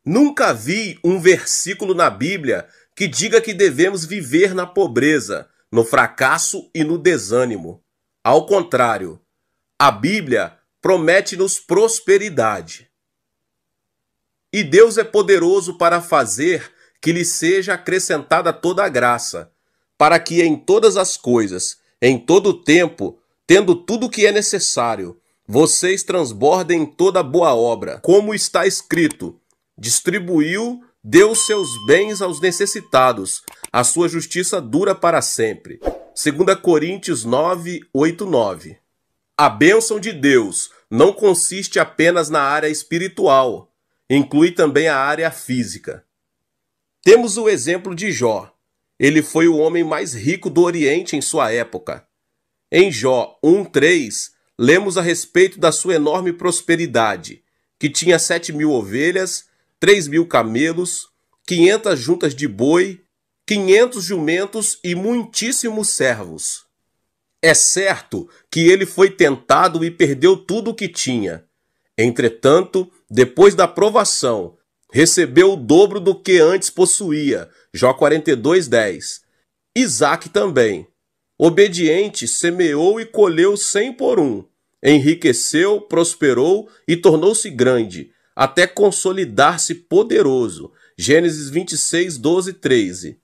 Nunca vi um versículo na Bíblia que diga que devemos viver na pobreza, no fracasso e no desânimo. Ao contrário, a Bíblia promete-nos prosperidade. E Deus é poderoso para fazer que lhe seja acrescentada toda a graça, para que em todas as coisas, em todo o tempo, tendo tudo o que é necessário, vocês transbordem em toda boa obra, como está escrito: distribuiu, deu seus bens aos necessitados, a sua justiça dura para sempre. 2 Coríntios 9, 8, 9. A bênção de Deus não consiste apenas na área espiritual, inclui também a área física. Temos o exemplo de Jó. Ele foi o homem mais rico do Oriente em sua época. Em Jó 1:3, lemos a respeito da sua enorme prosperidade, que tinha 7.000 ovelhas, 3.000 camelos, 500 juntas de boi, 500 jumentos e muitíssimos servos. É certo que ele foi tentado e perdeu tudo o que tinha. Entretanto, depois da provação, recebeu o dobro do que antes possuía. Jó 42:10. Isaac também. Obediente, semeou e colheu 100 por um. Enriqueceu, prosperou e tornou-se grande, até consolidar-se poderoso. Gênesis 26, 12 e 13.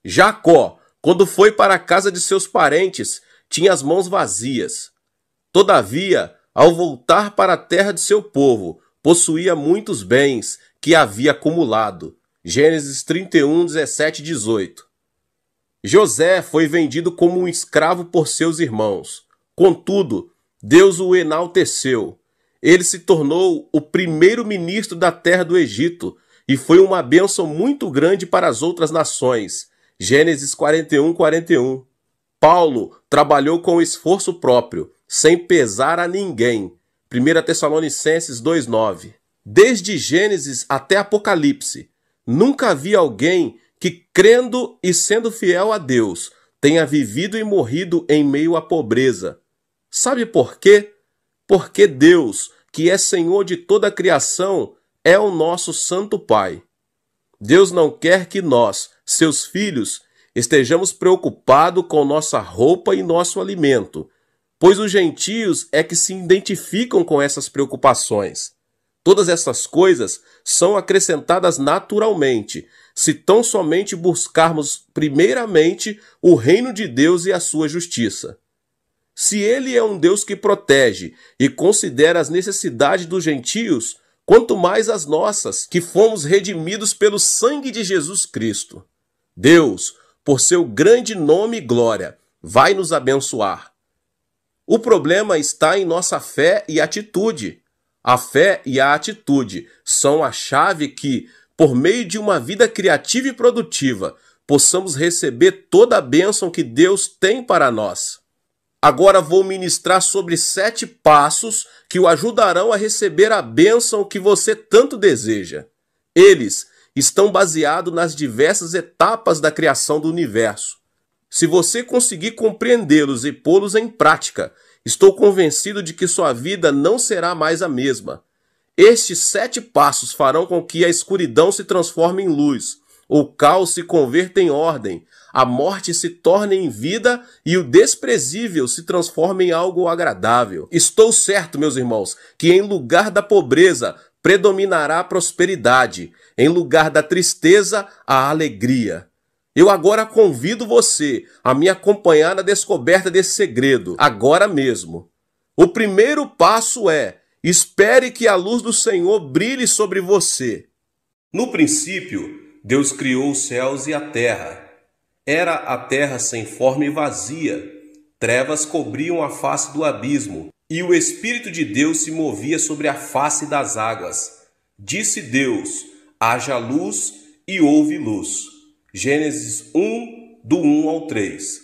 Jacó, quando foi para a casa de seus parentes, tinha as mãos vazias. Todavia, ao voltar para a terra de seu povo, possuía muitos bens que havia acumulado. Gênesis 31, 17 e 18. José foi vendido como um escravo por seus irmãos. Contudo, Deus o enalteceu. Ele se tornou o primeiro ministro da terra do Egito e foi uma bênção muito grande para as outras nações. Gênesis 41, 41. Paulo trabalhou com esforço próprio, sem pesar a ninguém. 1 Tessalonicenses 2:9. Desde Gênesis até Apocalipse, nunca vi alguém que, crendo e sendo fiel a Deus, tenha vivido e morrido em meio à pobreza. Sabe por quê? Porque Deus, que é Senhor de toda a criação, é o nosso Santo Pai. Deus não quer que nós, seus filhos, estejamos preocupados com nossa roupa e nosso alimento, pois os gentios é que se identificam com essas preocupações. Todas essas coisas são acrescentadas naturalmente, se tão somente buscarmos primeiramente o reino de Deus e a sua justiça. Se ele é um Deus que protege e considera as necessidades dos gentios, quanto mais as nossas, que fomos redimidos pelo sangue de Jesus Cristo. Deus, por seu grande nome e glória, vai nos abençoar. O problema está em nossa fé e atitude. A fé e a atitude são a chave que, por meio de uma vida criativa e produtiva, possamos receber toda a bênção que Deus tem para nós. Agora vou ministrar sobre 7 passos que o ajudarão a receber a bênção que você tanto deseja. Eles estão baseados nas diversas etapas da criação do universo. Se você conseguir compreendê-los e pô-los em prática, estou convencido de que sua vida não será mais a mesma. Estes 7 passos farão com que a escuridão se transforme em luz, o caos se converta em ordem, a morte se torne em vida e o desprezível se transforme em algo agradável. Estou certo, meus irmãos, que em lugar da pobreza predominará a prosperidade, em lugar da tristeza, a alegria. Eu agora convido você a me acompanhar na descoberta desse segredo, agora mesmo. O primeiro passo é: espere que a luz do Senhor brilhe sobre você. No princípio, Deus criou os céus e a terra. Era a terra sem forma e vazia. Trevas cobriam a face do abismo, e o Espírito de Deus se movia sobre a face das águas. Disse Deus: haja luz, e houve luz. Gênesis 1, do 1 ao 3.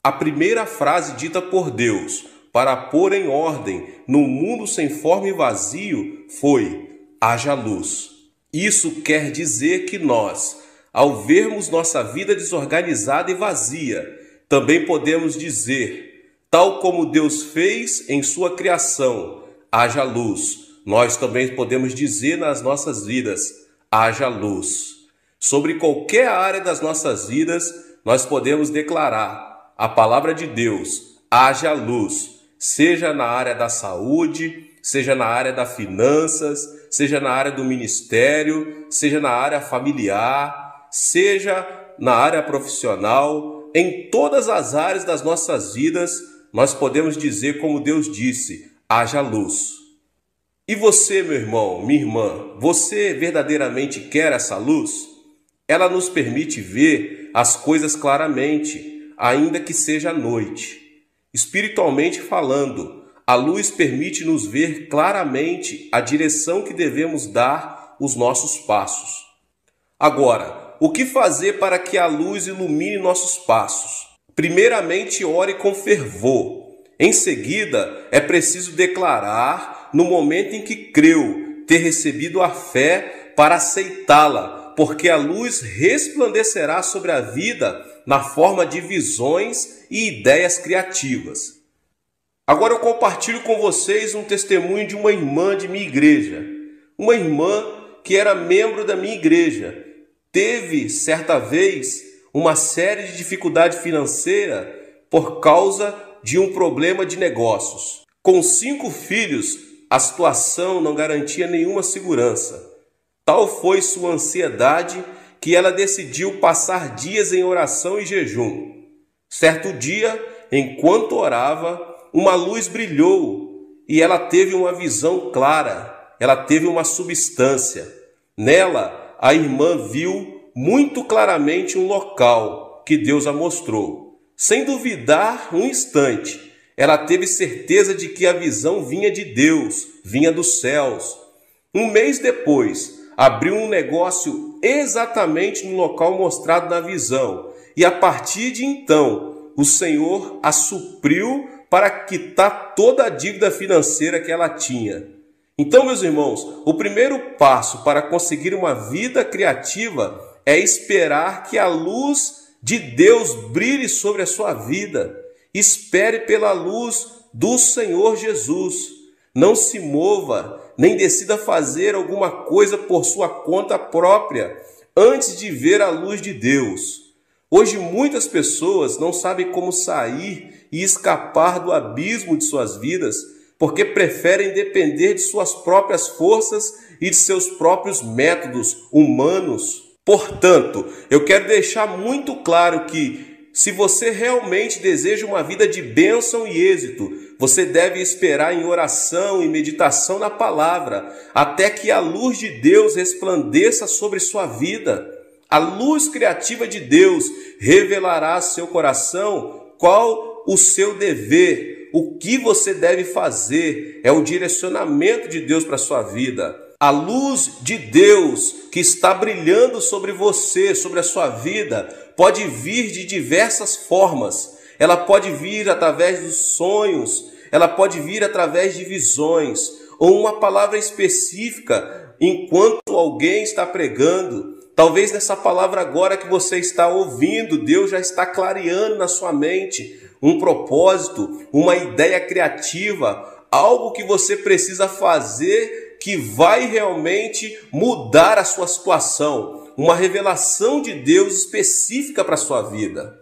A primeira frase dita por Deus para pôr em ordem no mundo sem forma e vazio foi: haja luz. Isso quer dizer que nós, ao vermos nossa vida desorganizada e vazia, também podemos dizer, tal como Deus fez em sua criação, haja luz. Nós também podemos dizer nas nossas vidas, haja luz. Sobre qualquer área das nossas vidas, nós podemos declarar a palavra de Deus, haja luz, seja na área da saúde, seja na área das finanças, seja na área do ministério, seja na área familiar, seja na área profissional, em todas as áreas das nossas vidas, nós podemos dizer como Deus disse, haja luz. E você, meu irmão, minha irmã, você verdadeiramente quer essa luz? Ela nos permite ver as coisas claramente, ainda que seja à noite. Espiritualmente falando, a luz permite nos ver claramente a direção que devemos dar os nossos passos. Agora, o que fazer para que a luz ilumine nossos passos? Primeiramente, ore com fervor. Em seguida, é preciso declarar, no momento em que creu, ter recebido a fé para aceitá-la, porque a luz resplandecerá sobre a vida na forma de visões e ideias criativas. Agora eu compartilho com vocês um testemunho de uma irmã de minha igreja. Uma irmã que era membro da minha igreja. Teve, certa vez, uma série de dificuldade financeira por causa de um problema de negócios. Com 5 filhos, a situação não garantia nenhuma segurança. Tal foi sua ansiedade que ela decidiu passar dias em oração e jejum. Certo dia, enquanto orava, uma luz brilhou e ela teve uma visão clara, ela teve uma substância. Nela, a irmã viu muito claramente um local que Deus a mostrou. Sem duvidar um instante, ela teve certeza de que a visão vinha de Deus, vinha dos céus. Um mês depois, abriu um negócio exatamente no local mostrado na visão. E a partir de então, o Senhor a supriu para quitar toda a dívida financeira que ela tinha. Então, meus irmãos, o primeiro passo para conseguir uma vida criativa é esperar que a luz de Deus brilhe sobre a sua vida. Espere pela luz do Senhor Jesus. Não se mova, nem decida fazer alguma coisa por sua conta própria, antes de ver a luz de Deus. Hoje muitas pessoas não sabem como sair e escapar do abismo de suas vidas, porque preferem depender de suas próprias forças e de seus próprios métodos humanos. Portanto, eu quero deixar muito claro que, se você realmente deseja uma vida de bênção e êxito, você deve esperar em oração e meditação na palavra, até que a luz de Deus resplandeça sobre sua vida. A luz criativa de Deus revelará a seu coração qual o seu dever, o que você deve fazer, é o direcionamento de Deus para a sua vida. A luz de Deus que está brilhando sobre você, sobre a sua vida, pode vir de diversas formas. Ela pode vir através dos sonhos, ela pode vir através de visões, ou uma palavra específica enquanto alguém está pregando. Talvez nessa palavra agora que você está ouvindo, Deus já está clareando na sua mente um propósito, uma ideia criativa, algo que você precisa fazer que vai realmente mudar a sua situação, uma revelação de Deus específica para a sua vida.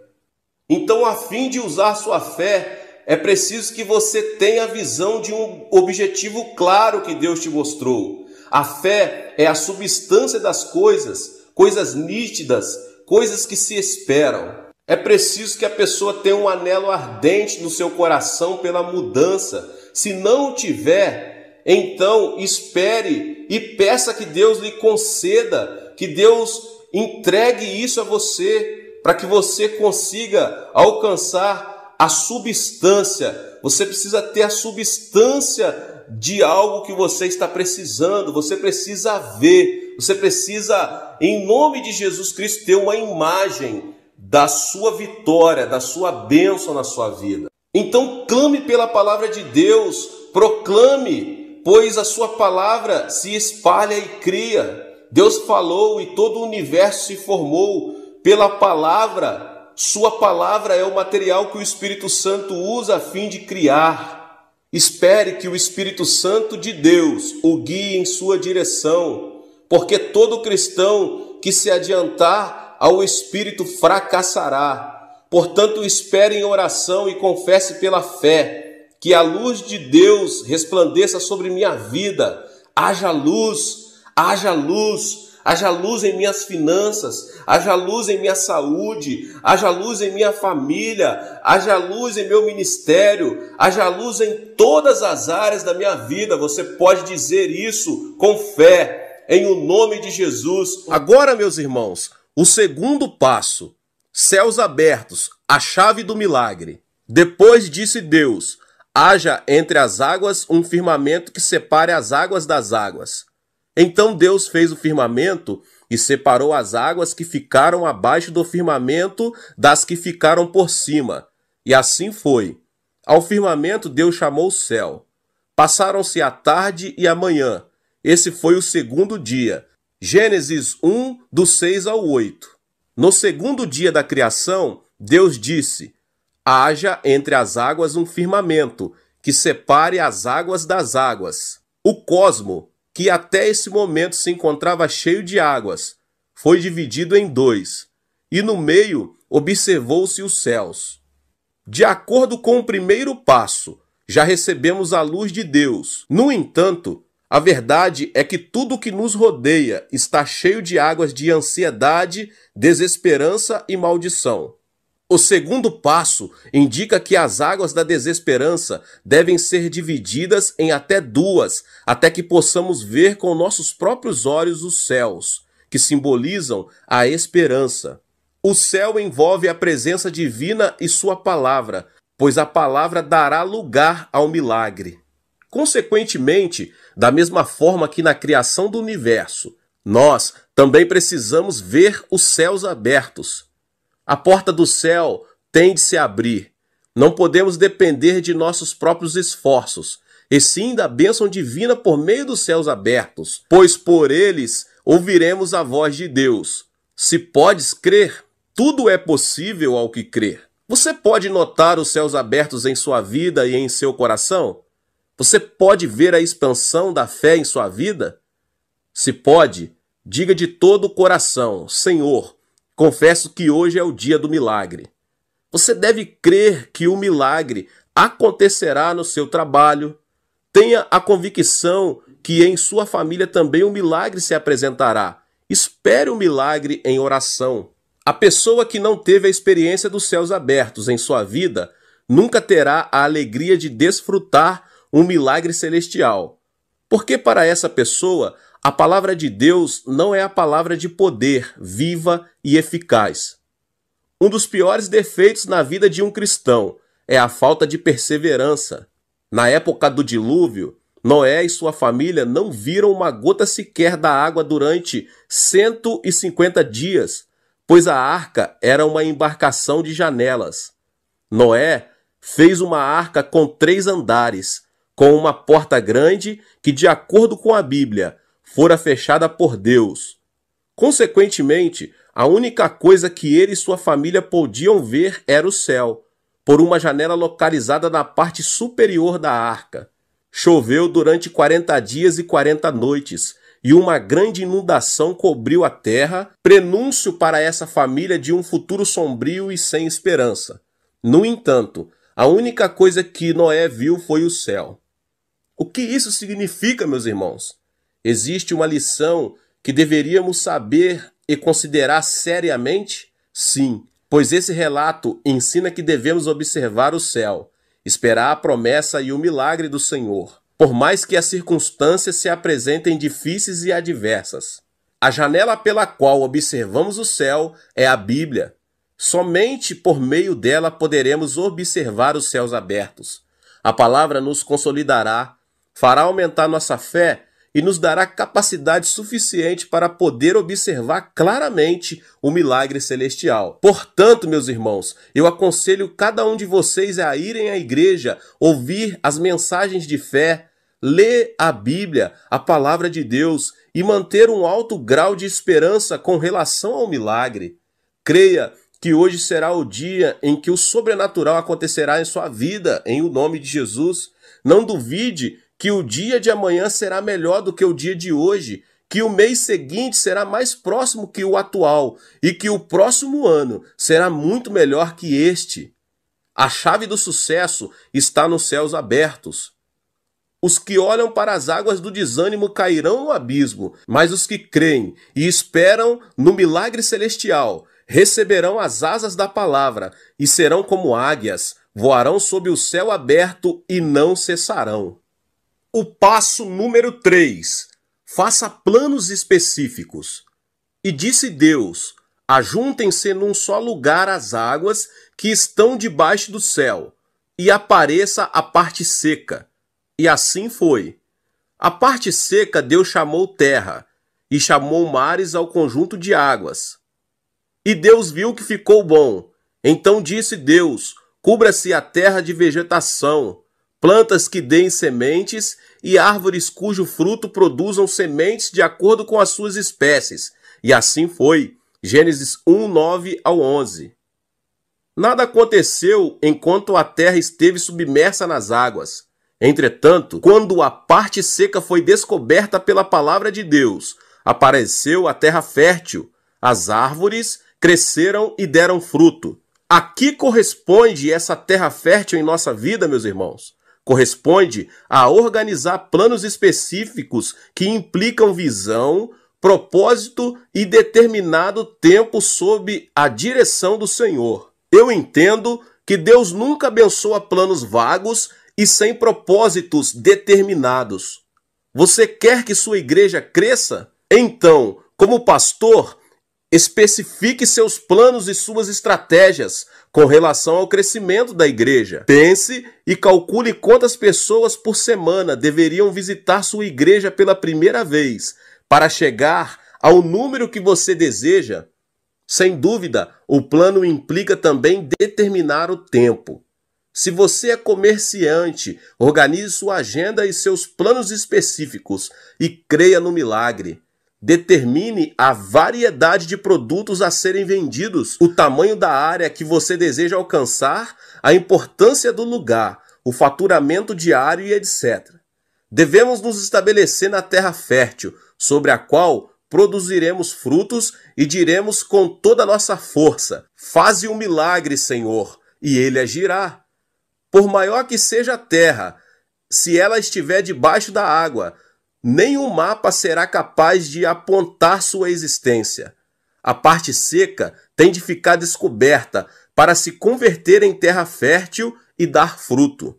Então, a fim de usar sua fé, é preciso que você tenha a visão de um objetivo claro que Deus te mostrou. A fé é a substância das coisas, coisas nítidas, coisas que se esperam. É preciso que a pessoa tenha um anelo ardente no seu coração pela mudança. Se não o tiver, então espere e peça que Deus lhe conceda, que Deus entregue isso a você, para que você consiga alcançar a substância. Você precisa ter a substância de algo que você está precisando, você precisa ver, você precisa, em nome de Jesus Cristo, ter uma imagem da sua vitória, da sua bênção na sua vida. Então clame pela palavra de Deus, proclame, pois a sua palavra se espalha e cria. Deus falou e todo o universo se formou pela palavra. Sua palavra é o material que o Espírito Santo usa a fim de criar. Espere que o Espírito Santo de Deus o guie em sua direção, porque todo cristão que se adiantar ao Espírito fracassará. Portanto, espere em oração e confesse pela fé, que a luz de Deus resplandeça sobre minha vida. Haja luz, haja luz, haja luz em minhas finanças, haja luz em minha saúde, haja luz em minha família, haja luz em meu ministério, haja luz em todas as áreas da minha vida. Você pode dizer isso com fé, em o nome de Jesus. Agora, meus irmãos, o segundo passo. Céus abertos, a chave do milagre. Depois disse Deus: haja entre as águas um firmamento que separe as águas das águas. Então Deus fez o firmamento e separou as águas que ficaram abaixo do firmamento das que ficaram por cima. E assim foi. Ao firmamento Deus chamou céu. Passaram-se a tarde e a manhã. Esse foi o segundo dia. Gênesis 1, do 6 ao 8. No segundo dia da criação, Deus disse: haja entre as águas um firmamento, que separe as águas das águas. O cosmo, que até esse momento se encontrava cheio de águas, foi dividido em dois, e no meio observou-se os céus. De acordo com o primeiro passo, já recebemos a luz de Deus. No entanto, a verdade é que tudo o que nos rodeia está cheio de águas de ansiedade, desesperança e maldição. O segundo passo indica que as águas da desesperança devem ser divididas em até duas, até que possamos ver com nossos próprios olhos os céus, que simbolizam a esperança. O céu envolve a presença divina e sua palavra, pois a palavra dará lugar ao milagre. Consequentemente, da mesma forma que na criação do universo, nós também precisamos ver os céus abertos. A porta do céu tem de se abrir. Não podemos depender de nossos próprios esforços, e sim da bênção divina por meio dos céus abertos, pois por eles ouviremos a voz de Deus. Se podes crer, tudo é possível ao que crer. Você pode notar os céus abertos em sua vida e em seu coração? Você pode ver a expansão da fé em sua vida? Se pode, diga de todo o coração: Senhor, confesso que hoje é o dia do milagre. Você deve crer que o milagre acontecerá no seu trabalho. Tenha a convicção que em sua família também o milagre se apresentará. Espere o milagre em oração. A pessoa que não teve a experiência dos céus abertos em sua vida nunca terá a alegria de desfrutar um milagre celestial. Porque para essa pessoa, a palavra de Deus não é a palavra de poder, viva e eficaz. Um dos piores defeitos na vida de um cristão é a falta de perseverança. Na época do dilúvio, Noé e sua família não viram uma gota sequer da água durante 150 dias, pois a arca era uma embarcação de janelas. Noé fez uma arca com 3 andares, com uma porta grande que, de acordo com a Bíblia, fora fechada por Deus. Consequentemente, a única coisa que ele e sua família podiam ver era o céu, por uma janela localizada na parte superior da arca. Choveu durante 40 dias e 40 noites, e uma grande inundação cobriu a terra, prenúncio para essa família de um futuro sombrio e sem esperança. No entanto, a única coisa que Noé viu foi o céu. O que isso significa, meus irmãos? Existe uma lição que deveríamos saber e considerar seriamente? Sim, pois esse relato ensina que devemos observar o céu, esperar a promessa e o milagre do Senhor, por mais que as circunstâncias se apresentem difíceis e adversas. A janela pela qual observamos o céu é a Bíblia. Somente por meio dela poderemos observar os céus abertos. A palavra nos consolidará, fará aumentar nossa fé e nos dará capacidade suficiente para poder observar claramente o milagre celestial. Portanto, meus irmãos, eu aconselho cada um de vocês a irem à igreja, ouvir as mensagens de fé, ler a Bíblia, a palavra de Deus, e manter um alto grau de esperança com relação ao milagre. Creia que hoje será o dia em que o sobrenatural acontecerá em sua vida, em o nome de Jesus. Não duvide que o dia de amanhã será melhor do que o dia de hoje, que o mês seguinte será mais próximo que o atual e que o próximo ano será muito melhor que este. A chave do sucesso está nos céus abertos. Os que olham para as águas do desânimo cairão no abismo, mas os que creem e esperam no milagre celestial receberão as asas da palavra e serão como águias, voarão sob o céu aberto e não cessarão. O passo número 3. Faça planos específicos. E disse Deus: ajuntem-se num só lugar as águas que estão debaixo do céu, e apareça a parte seca. E assim foi. A parte seca Deus chamou terra, e chamou mares ao conjunto de águas. E Deus viu que ficou bom. Então disse Deus: cubra-se a terra de vegetação, plantas que deem sementes e árvores cujo fruto produzam sementes de acordo com as suas espécies. E assim foi. Gênesis 1, 9 ao 11. Nada aconteceu enquanto a terra esteve submersa nas águas. Entretanto, quando a parte seca foi descoberta pela palavra de Deus, apareceu a terra fértil. As árvores cresceram e deram fruto. A que corresponde essa terra fértil em nossa vida, meus irmãos? Corresponde a organizar planos específicos que implicam visão, propósito e determinado tempo sob a direção do Senhor. Eu entendo que Deus nunca abençoa planos vagos e sem propósitos determinados. Você quer que sua igreja cresça? Então, como pastor, especifique seus planos e suas estratégias com relação ao crescimento da igreja. Pense e calcule quantas pessoas por semana deveriam visitar sua igreja pela primeira vez para chegar ao número que você deseja. Sem dúvida, o plano implica também determinar o tempo. Se você é comerciante, organize sua agenda e seus planos específicos e creia no milagre. Determine a variedade de produtos a serem vendidos, o tamanho da área que você deseja alcançar, a importância do lugar, o faturamento diário e etc. Devemos nos estabelecer na terra fértil, sobre a qual produziremos frutos e diremos com toda a nossa força: faze um milagre, Senhor, e ele agirá. Por maior que seja a terra, se ela estiver debaixo da água, nenhum mapa será capaz de apontar sua existência. A parte seca tem de ficar descoberta para se converter em terra fértil e dar fruto.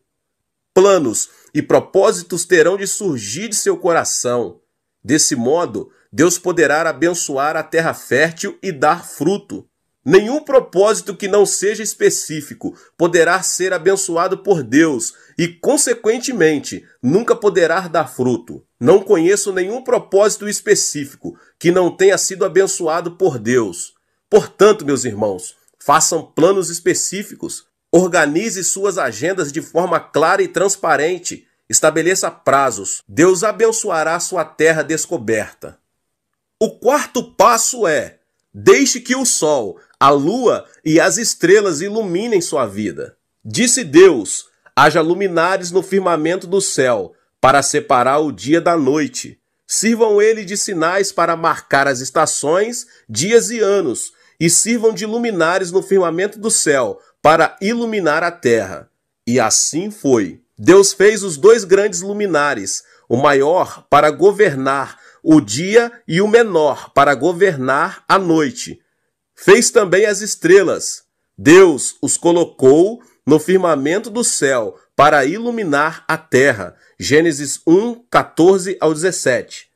Planos e propósitos terão de surgir de seu coração. Desse modo, Deus poderá abençoar a terra fértil e dar fruto. Nenhum propósito que não seja específico poderá ser abençoado por Deus e, consequentemente, nunca poderá dar fruto. Não conheço nenhum propósito específico que não tenha sido abençoado por Deus. Portanto, meus irmãos, façam planos específicos, organize suas agendas de forma clara e transparente, estabeleça prazos. Deus abençoará sua terra descoberta. O quarto passo é: deixe que o sol, a lua e as estrelas iluminem sua vida. Disse Deus: haja luminares no firmamento do céu, para separar o dia da noite. Sirvam ele de sinais para marcar as estações, dias e anos, e sirvam de luminares no firmamento do céu, para iluminar a terra. E assim foi. Deus fez os dois grandes luminares, o maior para governar o dia e o menor para governar a noite. Fez também as estrelas. Deus os colocou no firmamento do céu para iluminar a terra. Gênesis 1, 14 ao 17.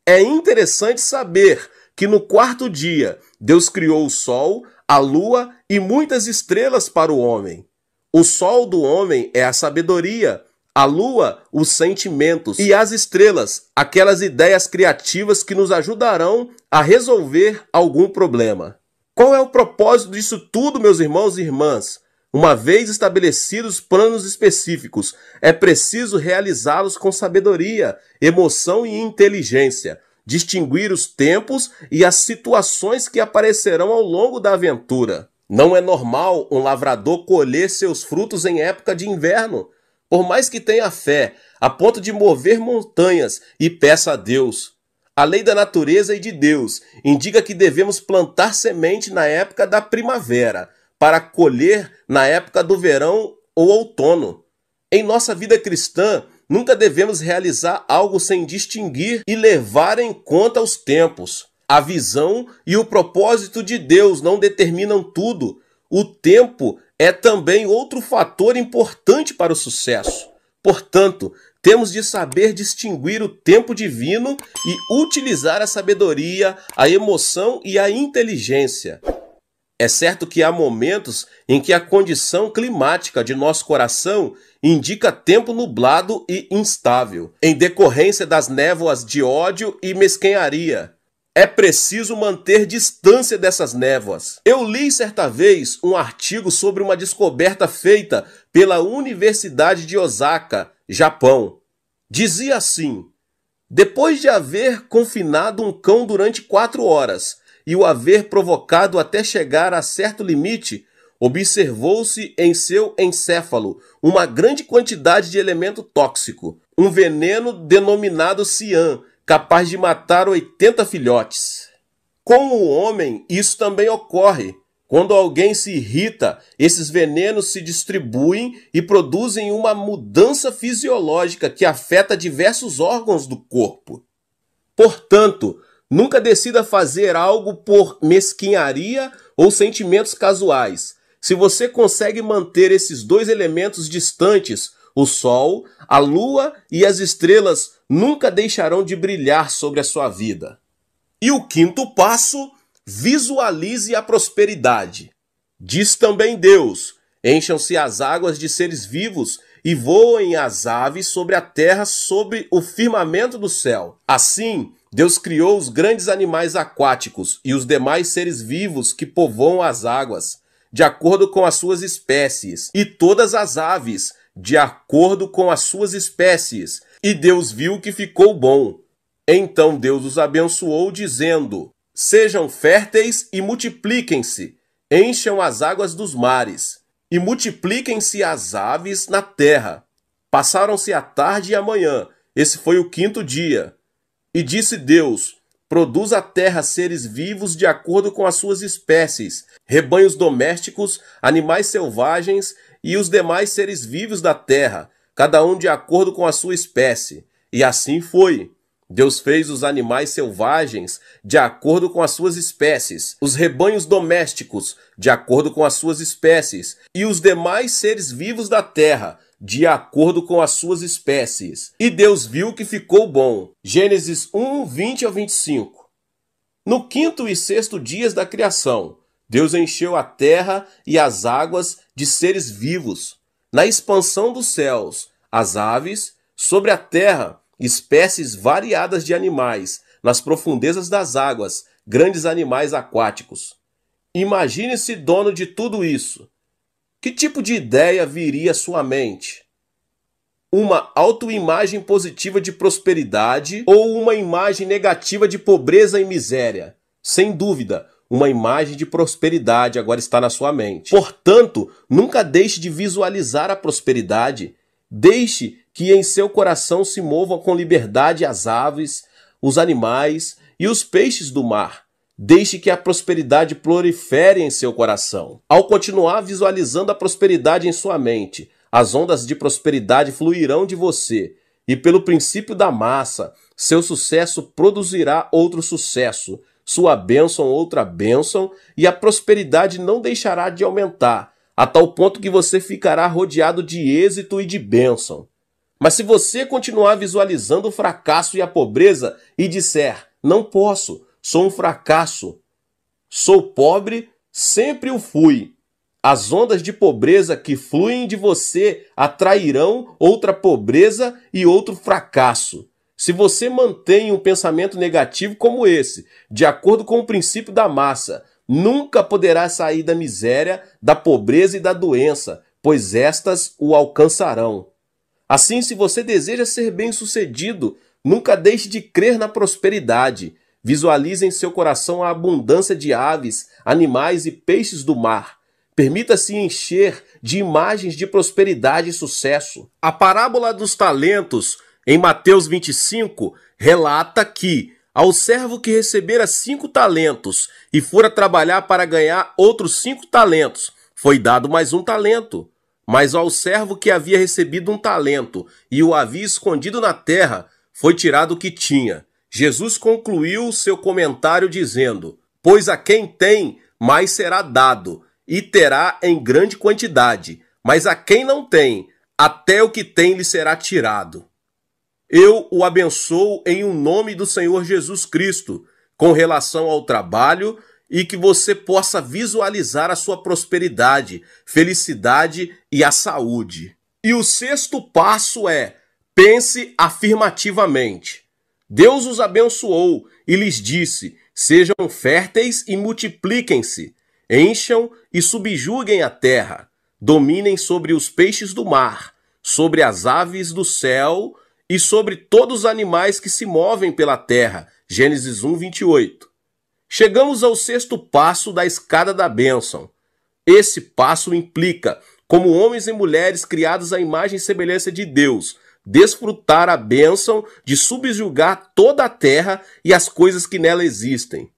É interessante saber que no quarto dia Deus criou o sol, a lua e muitas estrelas para o homem. O sol do homem é a sabedoria, a lua, os sentimentos, e as estrelas, aquelas ideias criativas que nos ajudarão a resolver algum problema. Qual é o propósito disso tudo, meus irmãos e irmãs? Uma vez estabelecidos planos específicos, é preciso realizá-los com sabedoria, emoção e inteligência, distinguir os tempos e as situações que aparecerão ao longo da aventura. Não é normal um lavrador colher seus frutos em época de inverno. Por mais que tenha fé, a ponto de mover montanhas e peça a Deus: A lei da natureza e de Deus indica que devemos plantar semente na época da primavera, para colher na época do verão ou outono. Em nossa vida cristã, nunca devemos realizar algo sem distinguir e levar em conta os tempos. A visão e o propósito de Deus não determinam tudo. O tempo é também outro fator importante para o sucesso. Portanto, temos de saber distinguir o tempo divino e utilizar a sabedoria, a emoção e a inteligência. É certo que há momentos em que a condição climática de nosso coração indica tempo nublado e instável, em decorrência das névoas de ódio e mesquinharia. É preciso manter distância dessas névoas. Eu li certa vez um artigo sobre uma descoberta feita pela Universidade de Osaka, Japão. Dizia assim: depois de haver confinado um cão durante 4 horas e o haver provocado até chegar a certo limite, observou-se em seu encéfalo uma grande quantidade de elemento tóxico, um veneno denominado cian, capaz de matar 80 filhotes. Com o homem, isso também ocorre. Quando alguém se irrita, esses venenos se distribuem e produzem uma mudança fisiológica que afeta diversos órgãos do corpo. Portanto, nunca decida fazer algo por mesquinharia ou sentimentos casuais. Se você consegue manter esses 2 elementos distantes, o sol, a lua e as estrelas nunca deixarão de brilhar sobre a sua vida. E o 5º passo: visualize a prosperidade. Diz também Deus: encham-se as águas de seres vivos e voem as aves sobre a terra, sobre o firmamento do céu. Assim, Deus criou os grandes animais aquáticos e os demais seres vivos que povoam as águas, de acordo com as suas espécies, e todas as aves, de acordo com as suas espécies. E Deus viu que ficou bom. Então Deus os abençoou, dizendo: sejam férteis e multipliquem-se, encham as águas dos mares, e multipliquem-se as aves na terra. Passaram-se a tarde e a manhã, esse foi o 5º dia. E disse Deus: produz a terra seres vivos de acordo com as suas espécies, rebanhos domésticos, animais selvagens e os demais seres vivos da terra, cada um de acordo com a sua espécie. E assim foi. Deus fez os animais selvagens de acordo com as suas espécies, os rebanhos domésticos de acordo com as suas espécies e os demais seres vivos da terra de acordo com as suas espécies. E Deus viu que ficou bom. Gênesis 1, 20 ao 25. No 5º e 6º dias da criação, Deus encheu a terra e as águas de seres vivos. Na expansão dos céus, as aves, sobre a terra, espécies variadas de animais, nas profundezas das águas, grandes animais aquáticos. Imagine-se dono de tudo isso. Que tipo de ideia viria à sua mente? Uma autoimagem positiva de prosperidade ou uma imagem negativa de pobreza e miséria? Sem dúvida, uma imagem de prosperidade agora está na sua mente. Portanto, nunca deixe de visualizar a prosperidade. Deixe que em seu coração se movam com liberdade as aves, os animais e os peixes do mar. Deixe que a prosperidade prolifere em seu coração. Ao continuar visualizando a prosperidade em sua mente, as ondas de prosperidade fluirão de você. E pelo princípio da massa, seu sucesso produzirá outro sucesso, sua bênção outra bênção, e a prosperidade não deixará de aumentar, a tal ponto que você ficará rodeado de êxito e de bênção. Mas se você continuar visualizando o fracasso e a pobreza e disser: não posso, sou um fracasso, sou pobre, sempre o fui, as ondas de pobreza que fluem de você atrairão outra pobreza e outro fracasso. Se você mantém um pensamento negativo como esse, de acordo com o princípio da massa, nunca poderá sair da miséria, da pobreza e da doença, pois estas o alcançarão. Assim, se você deseja ser bem-sucedido, nunca deixe de crer na prosperidade. Visualize em seu coração a abundância de aves, animais e peixes do mar. Permita-se encher de imagens de prosperidade e sucesso. A parábola dos talentos, em Mateus 25, relata que Ao servo que recebera 5 talentos e fora trabalhar para ganhar outros 5 talentos, foi dado mais 1 talento. Mas ao servo que havia recebido 1 talento e o havia escondido na terra, foi tirado o que tinha. Jesus concluiu seu comentário dizendo: pois a quem tem, mais será dado, e terá em grande quantidade. Mas a quem não tem, até o que tem lhe será tirado. Eu o abençoo em o nome do Senhor Jesus Cristo, com relação ao trabalho, e que você possa visualizar a sua prosperidade, felicidade e a saúde. E o 6º passo é: pense afirmativamente. Deus os abençoou e lhes disse: sejam férteis e multipliquem-se, encham e subjuguem a terra, dominem sobre os peixes do mar, sobre as aves do céu e sobre todos os animais que se movem pela terra. Gênesis 1, 28. Chegamos ao 6º passo da escada da bênção. Esse passo implica, como homens e mulheres criados à imagem e semelhança de Deus, desfrutar a bênção de subjugar toda a terra e as coisas que nela existem.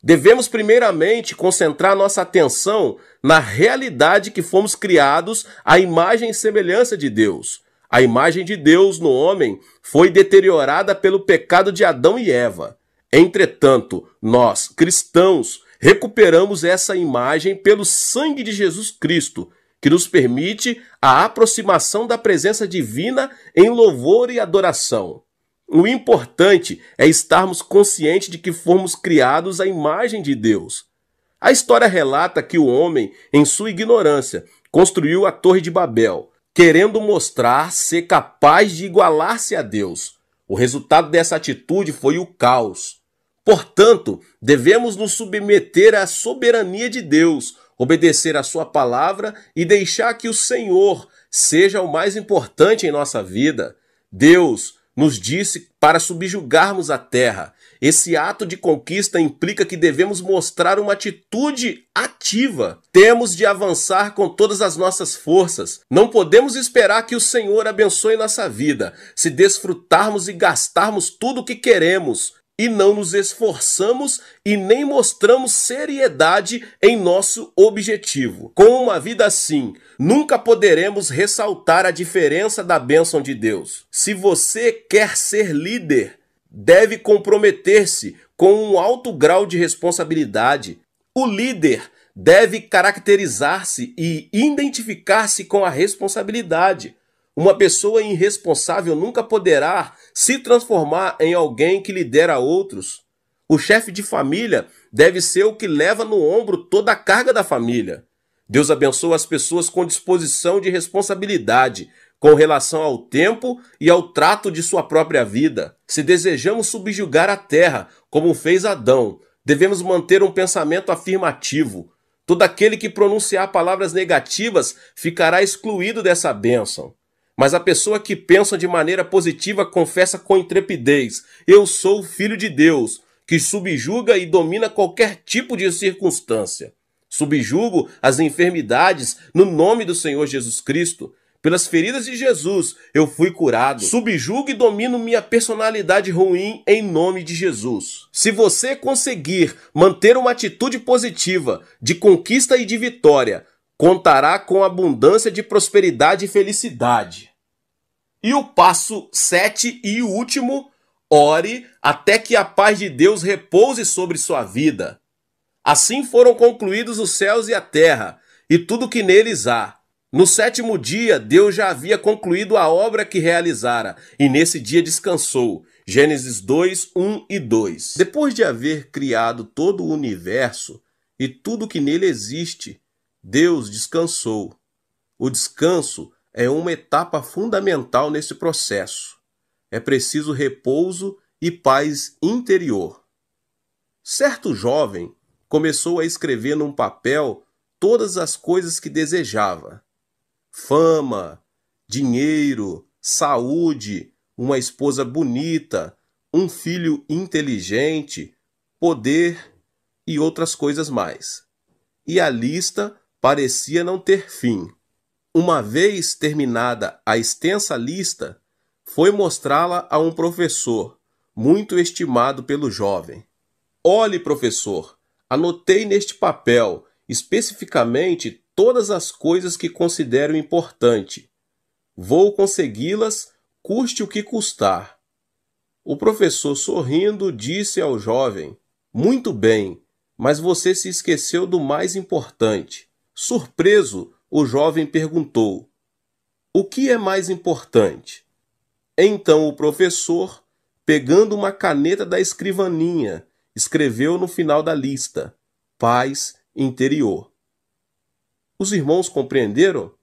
Devemos primeiramente concentrar nossa atenção na realidade que fomos criados à imagem e semelhança de Deus. A imagem de Deus no homem foi deteriorada pelo pecado de Adão e Eva. Entretanto, nós, cristãos, recuperamos essa imagem pelo sangue de Jesus Cristo, que nos permite a aproximação da presença divina em louvor e adoração. O importante é estarmos conscientes de que fomos criados à imagem de Deus. A história relata que o homem, em sua ignorância, construiu a Torre de Babel, querendo mostrar ser capaz de igualar-se a Deus. O resultado dessa atitude foi o caos. Portanto, devemos nos submeter à soberania de Deus, obedecer à sua palavra e deixar que o Senhor seja o mais importante em nossa vida. Deus nos disse para subjugarmos a terra. Esse ato de conquista implica que devemos mostrar uma atitude ativa. Temos de avançar com todas as nossas forças. Não podemos esperar que o Senhor abençoe nossa vida se desfrutarmos e gastarmos tudo o que queremos e não nos esforçamos e nem mostramos seriedade em nosso objetivo. Com uma vida assim, nunca poderemos ressaltar a diferença da bênção de Deus. Se você quer ser líder, deve comprometer-se com um alto grau de responsabilidade. O líder deve caracterizar-se e identificar-se com a responsabilidade. Uma pessoa irresponsável nunca poderá se transformar em alguém que lidera outros. O chefe de família deve ser o que leva no ombro toda a carga da família. Deus abençoa as pessoas com disposição de responsabilidade, com relação ao tempo e ao trato de sua própria vida. Se desejamos subjugar a terra, como fez Adão, devemos manter um pensamento afirmativo. Todo aquele que pronunciar palavras negativas ficará excluído dessa bênção. Mas a pessoa que pensa de maneira positiva confessa com intrepidez: eu sou o Filho de Deus, que subjuga e domina qualquer tipo de circunstância. Subjugo as enfermidades no nome do Senhor Jesus Cristo. Pelas feridas de Jesus eu fui curado. Subjugo e domino minha personalidade ruim em nome de Jesus. Se você conseguir manter uma atitude positiva, de conquista e de vitória, contará com abundância de prosperidade e felicidade. E o passo 7 e último: ore até que a paz de Deus repouse sobre sua vida. Assim foram concluídos os céus e a terra, e tudo que neles há. No 7º dia, Deus já havia concluído a obra que realizara, e nesse dia descansou. Gênesis 2, 1 e 2. Depois de haver criado todo o universo e tudo que nele existe, Deus descansou. O descanso é uma etapa fundamental nesse processo. É preciso repouso e paz interior. Certo jovem começou a escrever num papel todas as coisas que desejava: fama, dinheiro, saúde, uma esposa bonita, um filho inteligente, poder e outras coisas mais. E a lista parecia não ter fim. Uma vez terminada a extensa lista, foi mostrá-la a um professor. muito estimado pelo jovem. Olhe, professor, anotei neste papel especificamente todas as coisas que considero importante. Vou consegui-las, custe o que custar. O professor, sorrindo, disse ao jovem: muito bem, mas você se esqueceu do mais importante. Surpreso, o jovem perguntou: o que é mais importante? Então o professor, pegando uma caneta da escrivaninha, escreveu no final da lista: paz interior. Os irmãos compreenderam?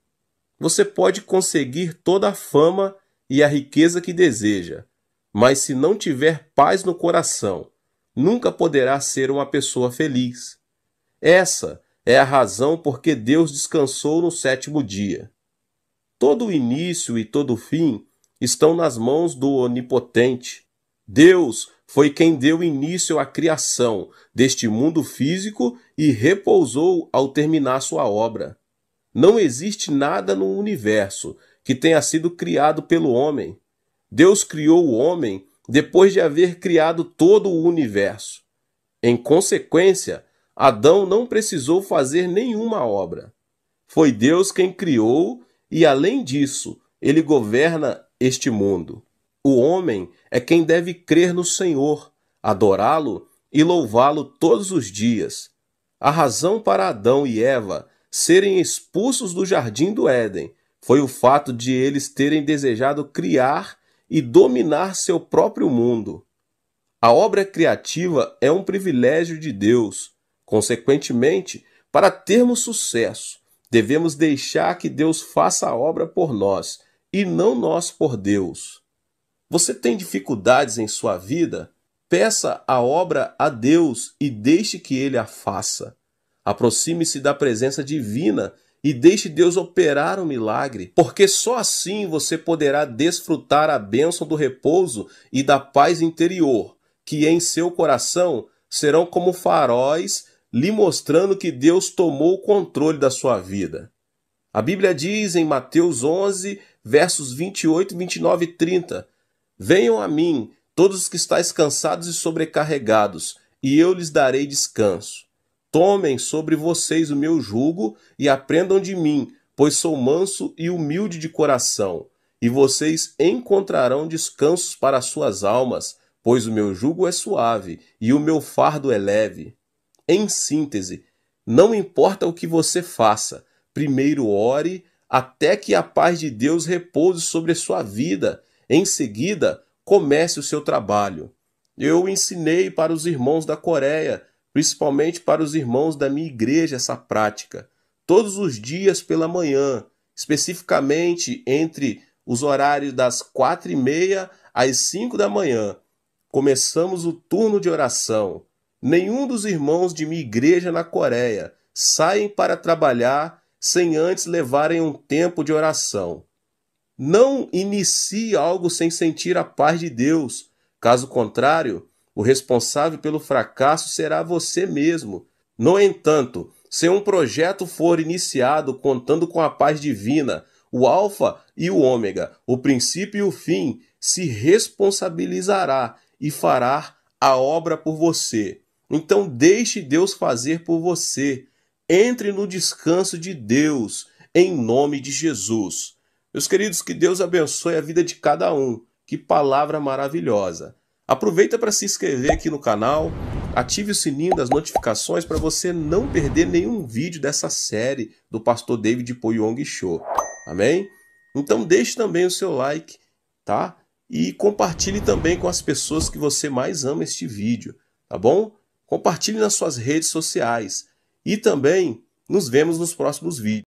Você pode conseguir toda a fama e a riqueza que deseja, mas se não tiver paz no coração, nunca poderá ser uma pessoa feliz. Essa é a razão por que Deus descansou no sétimo dia. Todo o início e todo o fim estão nas mãos do Onipotente. Deus foi quem deu início à criação deste mundo físico e repousou ao terminar sua obra. Não existe nada no universo que tenha sido criado pelo homem. Deus criou o homem depois de haver criado todo o universo. Em consequência, Adão não precisou fazer nenhuma obra. Foi Deus quem criou e, além disso, ele governa este mundo. O homem é quem deve crer no Senhor, adorá-lo e louvá-lo todos os dias. A razão para Adão e Eva serem expulsos do jardim do Éden foi o fato de eles terem desejado criar e dominar seu próprio mundo. A obra criativa é um privilégio de Deus. Consequentemente, para termos sucesso, devemos deixar que Deus faça a obra por nós e não nós por Deus. Você tem dificuldades em sua vida? Peça a obra a Deus e deixe que Ele a faça. Aproxime-se da presença divina e deixe Deus operar um milagre, porque só assim você poderá desfrutar a bênção do repouso e da paz interior, que em seu coração serão como faróis lhe mostrando que Deus tomou o controle da sua vida. A Bíblia diz em Mateus 11, versos 28, 29 e 30, venham a mim, todos os que estáis cansados e sobrecarregados, e eu lhes darei descanso. Tomem sobre vocês o meu jugo e aprendam de mim, pois sou manso e humilde de coração, e vocês encontrarão descansos para as suas almas, pois o meu jugo é suave e o meu fardo é leve. Em síntese, não importa o que você faça, primeiro ore até que a paz de Deus repouse sobre a sua vida. Em seguida, comece o seu trabalho. Eu ensinei para os irmãos da Coreia, principalmente para os irmãos da minha igreja, essa prática. Todos os dias pela manhã, especificamente entre os horários das 4h30 às 5 da manhã, começamos o turno de oração. Nenhum dos irmãos de minha igreja na Coreia saem para trabalhar sem antes levarem um tempo de oração. Não inicie algo sem sentir a paz de Deus. Caso contrário, o responsável pelo fracasso será você mesmo. No entanto, se um projeto for iniciado contando com a paz divina, o alfa e o ômega, o princípio e o fim, se responsabilizará e fará a obra por você. Então deixe Deus fazer por você. Entre no descanso de Deus, em nome de Jesus. Meus queridos, que Deus abençoe a vida de cada um. Que palavra maravilhosa. Aproveita para se inscrever aqui no canal, ative o sininho das notificações para você não perder nenhum vídeo dessa série do Pastor David Poyong Show. Amém? Então deixe também o seu like, tá? E compartilhe também com as pessoas que você mais ama este vídeo, tá bom? Compartilhe nas suas redes sociais. E também nos vemos nos próximos vídeos.